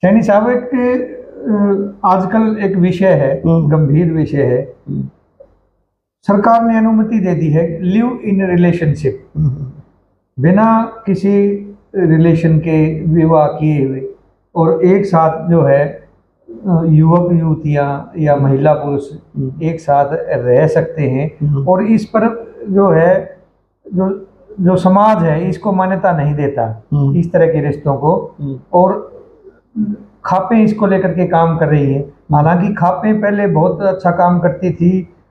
सैनी साहब, आजकल एक विषय है, गंभीर विषय है। सरकार ने अनुमति दे दी है लिव इन रिलेशनशिप, बिना किसी रिलेशन के विवाह किए हुए, और एक साथ जो है युवक युवतियां या महिला पुरुष एक साथ रह सकते हैं। और इस पर जो है जो समाज है इसको मान्यता नहीं देता इस तरह के रिश्तों को, और खापें इसको लेकर के काम कर रही है। हालांकि खापें पहले बहुत अच्छा काम करती थी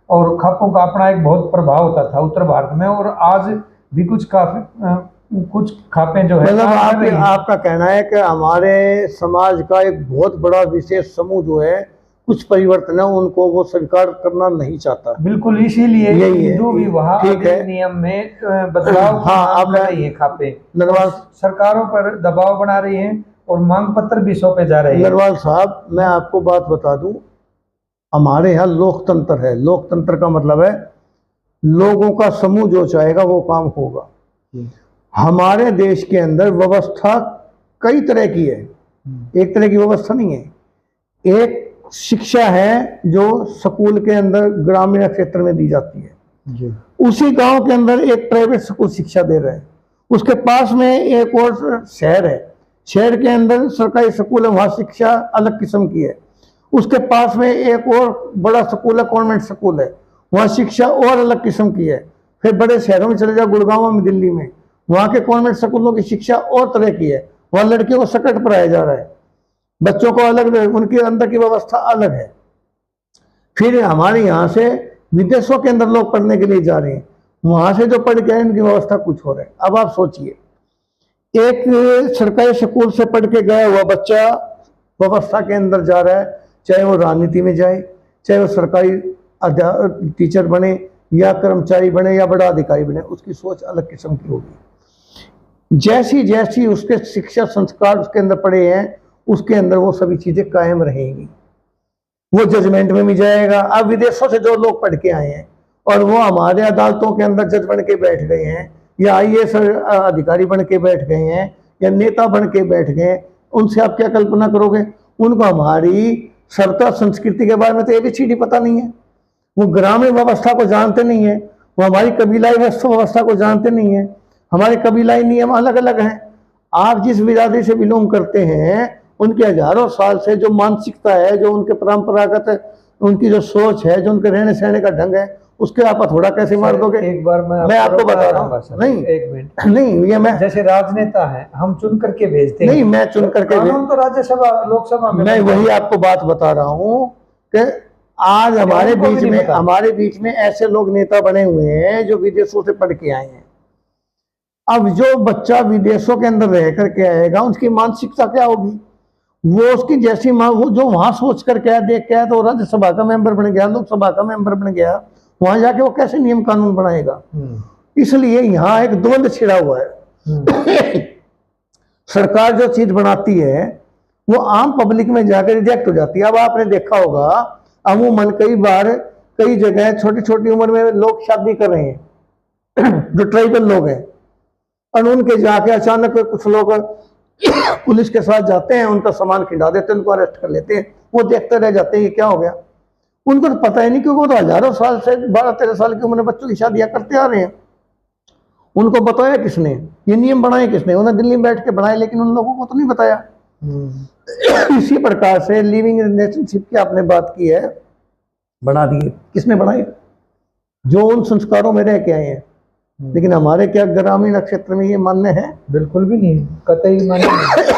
और खापों का अपना एक बहुत प्रभाव होता था उत्तर भारत में, और आज भी कुछ खापें जो है मतलब आपका कहना है कि हमारे समाज का एक बहुत बड़ा विशेष समूह जो है कुछ परिवर्तन है उनको वो स्वीकार करना नहीं चाहता। बिल्कुल, इसीलिए हिंदू विवाह अधिनियम में बदलाव आप रही है। खापे सरकारों पर दबाव बना रही हैं और मांग पत्र भी सौंपे जा रहे हैं। नरवाल साहब, मैं आपको बात बता दूं, हमारे यहाँ लोकतंत्र है। लोकतंत्र का मतलब है लोगों का समूह जो चाहेगा वो काम होगा। हमारे देश के अंदर व्यवस्था कई तरह की है, एक तरह की व्यवस्था नहीं है। एक शिक्षा है जो स्कूल के अंदर ग्रामीण क्षेत्र में दी जाती है जी। उसी गांव के अंदर एक प्राइवेट स्कूल शिक्षा दे रहा है, उसके पास में एक और शहर है, शहर के अंदर सरकारी स्कूल है, वहां शिक्षा अलग किस्म की है। उसके पास में एक और बड़ा स्कूल है, कॉन्वेंट स्कूल है, वहाँ शिक्षा और अलग किस्म की है। फिर बड़े शहरों में चले जाओ, गुड़गांव में, दिल्ली में, वहाँ के कॉन्वेंट स्कूलों की शिक्षा और तरह की है। वहाँ लड़कियों को सकट पढ़ाया जा रहा है, बच्चों को अलग, उनके अंदर की व्यवस्था अलग है। फिर हमारे यहाँ से विदेशों के अंदर लोग पढ़ने के लिए जा रहे हैं, वहाँ से जो पढ़ के आए उनकी व्यवस्था कुछ हो रहा है। अब आप सोचिए, एक सरकारी स्कूल से पढ़ के गया हुआ बच्चा व्यवस्था के अंदर जा रहा है, चाहे वो राजनीति में जाए, चाहे वो सरकारी टीचर बने या कर्मचारी बने या बड़ा अधिकारी बने, उसकी सोच अलग किस्म की होगी। जैसी जैसी उसके शिक्षा संस्कार उसके अंदर पड़े हैं, उसके अंदर वो सभी चीजें कायम रहेंगी। वो जजमेंट में भी जाएगा। अब विदेशों से जो लोग पढ़ के आए हैं और वो हमारे अदालतों के अंदर जज बन के बैठ गए हैं, या आईएएस अधिकारी बन के बैठ गए हैं, या नेता बन के बैठ गए, उनसे आप क्या कल्पना करोगे? उनको हमारी सभ्यता संस्कृति के बारे में तो एबीसीडी पता नहीं है, वो ग्रामीण व्यवस्था को जानते नहीं है, वो हमारी कबीलाई व्यवस्था को जानते नहीं है। हमारे कबीलाई नियम अलग अलग हैं। आप जिस बिरादरी से बिलोंग करते हैं, उनके हजारों साल से जो मानसिकता है, जो उनके परंपरागत उनकी जो सोच है, जो उनके रहने सहने का ढंग है, उसके आप थोड़ा कैसे मार दोगे? एक बार मैं आपको बता रहा हूँ, नहीं एक मिनट, नहीं, ये मैं जैसे राजनेता है, हम चुन करके भेजते हैं। नहीं, मैं चुन करके तो राज्यसभा लोकसभा में, मैं वही आपको बात बता रहा हूँ कि आज हमारे बीच में ऐसे लोग नेता बने हुए हैं जो विदेशों से पढ़ के आए हैं। अब जो बच्चा विदेशों के अंदर रह करके आएगा, उसकी मानसिकता क्या होगी? वो उसकी जैसी वो जो वहां सोच करके आया, देख के आया, तो राज्यसभा का मेंबर बन गया, लोकसभा का मेंबर बन गया, वहां जाके वो कैसे नियम कानून बनाएगा? इसलिए यहाँ एक द्वंद छिड़ा हुआ है। सरकार जो चीज बनाती है वो आम पब्लिक में जाकर रिजेक्ट हो जाती है। अब आपने देखा होगा, अमूमन कई बार कई जगह छोटी छोटी उम्र में लोग शादी कर रहे हैं जो ट्राइबल लोग हैं, और उनके जाके अचानक कुछ लोग पुलिस के साथ जाते हैं, उनका सामान खिंडा देते हैं, उनको अरेस्ट कर लेते हैं। वो देखते रह जाते हैं ये क्या हो गया। उनको तो पता ही नहीं, क्योंकि वो तो हजारों साल से 12-13 साल की उम्र में बच्चों की शादियां करते आ रहे हैं। उनको बताया किसने? ये नियम बनाए किसने? उन्हें दिल्ली में बैठ के बनाए, लेकिन उन लोगों को तो नहीं बताया। इसी प्रकार से लिविंग रिलेशनशिप की आपने बात की है, बना दिए, किसने बनाए? जो उन संस्कारों में रह के आए हैं। लेकिन हमारे क्या ग्रामीण क्षेत्र में ये मान्य है? बिल्कुल भी नहीं, कतई मान्य नहीं।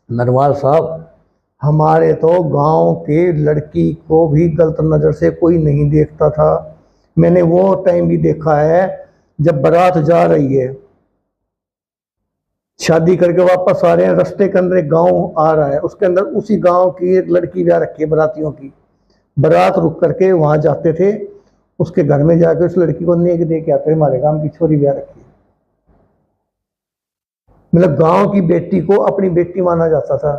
नरवाल साहब, हमारे तो गांव के लड़की को भी गलत नजर से कोई नहीं देखता था। मैंने वो टाइम भी देखा है जब बारात जा रही है, शादी करके वापस आ रहे हैं, रास्ते के अंदर एक गांव आ रहा है, उसके अंदर उसी गांव की एक लड़की ब्याह रखी है, बारातियों की बारात रुक करके वहां जाते थे, उसके घर में जाकर उस लड़की को नेक दे के आते, हमारे गांव की छोरी ब्याह रखी है। मतलब गांव की बेटी को अपनी बेटी माना जाता था,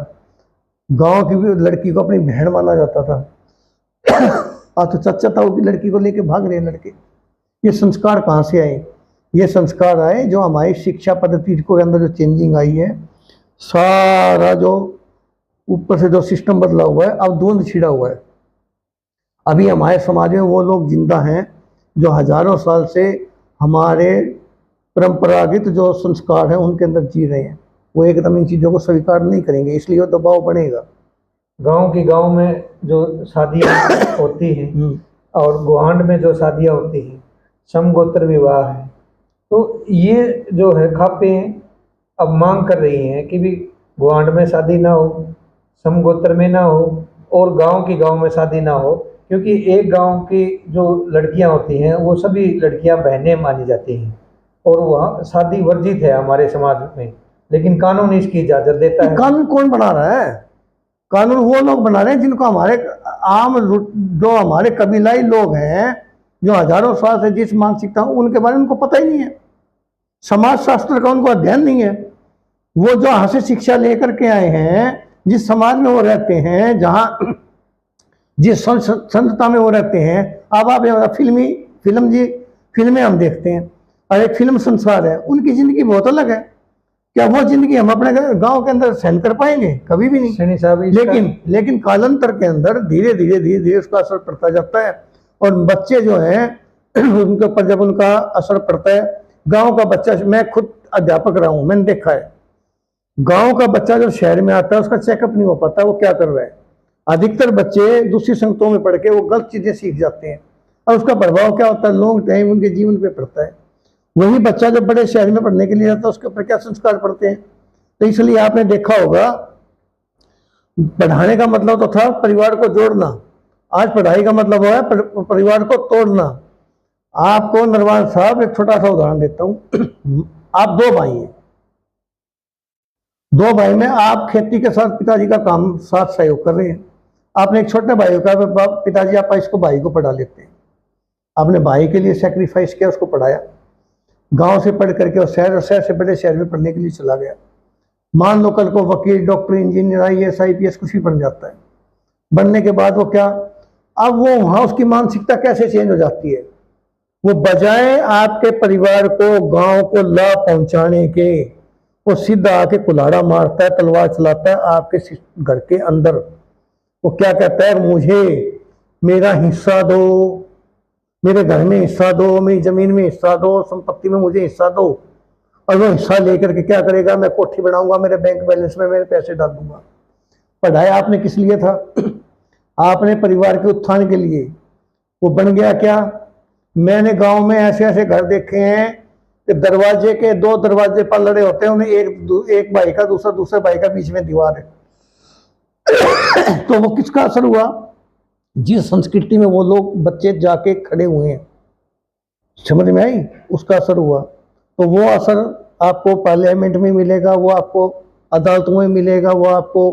गांव की लड़की को अपनी बहन माना जाता था। तो चाचा ताऊ की लड़की को लेके भाग रहे लड़के। ये संस्कार कहाँ से आए? ये संस्कार आए जो हमारी शिक्षा पद्धति के अंदर जो चेंजिंग आई है, सारा जो ऊपर से जो सिस्टम बदला हुआ है, अब द्वंद छिड़ा हुआ है। अभी हमारे समाज में वो लोग जिंदा हैं जो हजारों साल से हमारे परंपरागत जो संस्कार हैं उनके अंदर जी रहे हैं। वो एकदम इन चीज़ों को स्वीकार नहीं करेंगे, इसलिए वो दबाव बढ़ेगा। गांव में जो शादियां होती हैं और गुआंढ में जो शादियां होती हैं, समगोत्र विवाह है, तो ये जो है खापें अब मांग कर रही हैं कि भी गुआंढ में शादी ना हो, समगोत्र में ना हो, और गांव में शादी ना हो, क्योंकि एक गांव की जो लड़कियां होती हैं वो सभी लड़कियां बहनें मानी जाती हैं और वहाँ शादी वर्जित है हमारे समाज में, लेकिन कानून इसकी इजाजत देता है। कानून कौन बना रहा है? कानून वो लोग बना रहे हैं जिनको हमारे आम जो हमारे कबीलाई लोग हैं, जो हजारों साल से जिस मानसिकता उनके बारे में उनको पता ही नहीं है। समाज शास्त्र का उनको अध्ययन नहीं है। वो जो यहाँ से शिक्षा लेकर के आए हैं, जिस समाज में वो रहते हैं, जहाँ जिस संस्था में वो रहते हैं, अब आप फिल्में हम देखते हैं और एक फिल्म संसार है, उनकी जिंदगी बहुत अलग है। क्या वो जिंदगी हम अपने गांव के अंदर सहन कर पाएंगे? कभी भी नहीं। लेकिन कालांतर के अंदर धीरे धीरे उसका असर पड़ता जाता है और बच्चे जो हैं उनके ऊपर जब उनका असर पड़ता है, गांव का बच्चा, मैं खुद अध्यापक रहा हूं, मैंने देखा है, गांव का बच्चा जब शहर में आता है उसका चेकअप नहीं हो पाता वो क्या कर रहा है। अधिकतर बच्चे दूसरी संगतों में पढ़ के वो गलत चीजें सीख जाते हैं और उसका प्रभाव क्या होता है, लॉन्ग टाइम उनके जीवन पे पड़ता है। वही बच्चा जब बड़े शहर में पढ़ने के लिए जाता है उसके ऊपर क्या संस्कार पड़ते हैं। तो इसलिए आपने देखा होगा, पढ़ाने का मतलब तो था परिवार को जोड़ना, आज पढ़ाई का मतलब है परिवार को तोड़ना। आपको नरवान साहब एक छोटा सा उदाहरण देता हूं। आप दो भाई हैं, दो भाई में आप खेती के साथ पिताजी का काम साथ सहयोग कर रहे हैं। आपने एक छोटे भाई को कहा पिताजी आप इसको भाई को पढ़ा लेते हैं। आपने भाई के लिए सेक्रीफाइस किया, उसको पढ़ाया, गांव से पढ़ करके और शहर से बड़े शहर में पढ़ने के लिए चला गया। मान लो कल को वकील, डॉक्टर, इंजीनियर, IAS IPS कुछ भी बन जाता है। बनने के बाद वो क्या, अब वो वहां उसकी मानसिकता कैसे चेंज हो जाती है। वो बजाय आपके परिवार को, गांव को लाभ पहुंचाने के, वो सीधा आके कुल्हाड़ा मारता है, तलवार चलाता है आपके घर के अंदर। वो क्या कहता है, मुझे मेरा हिस्सा दो, मेरे घर में हिस्सा दो, मेरी जमीन में हिस्सा दो, संपत्ति में मुझे हिस्सा दो। और वो हिस्सा लेकर के क्या करेगा, मैं कोठी बनाऊंगा, मेरे बैंक बैलेंस में मेरे पैसे डाल दूंगा। पढ़ाया आपने किस लिए था? आपने परिवार के उत्थान के लिए। वो बन गया क्या, मैंने गांव में ऐसे ऐसे घर देखे हैं कि दरवाजे के दो दरवाजे पर लड़े होते हैं, उन्हें एक भाई का दूसरे भाई का बीच में दीवार है। तो वो किसका असर हुआ? जिस संस्कृति में वो लोग बच्चे जाके खड़े हुए हैं, समझ में आई, उसका असर हुआ। तो वो असर आपको पार्लियामेंट में मिलेगा, वो आपको अदालतों में मिलेगा, वो आपको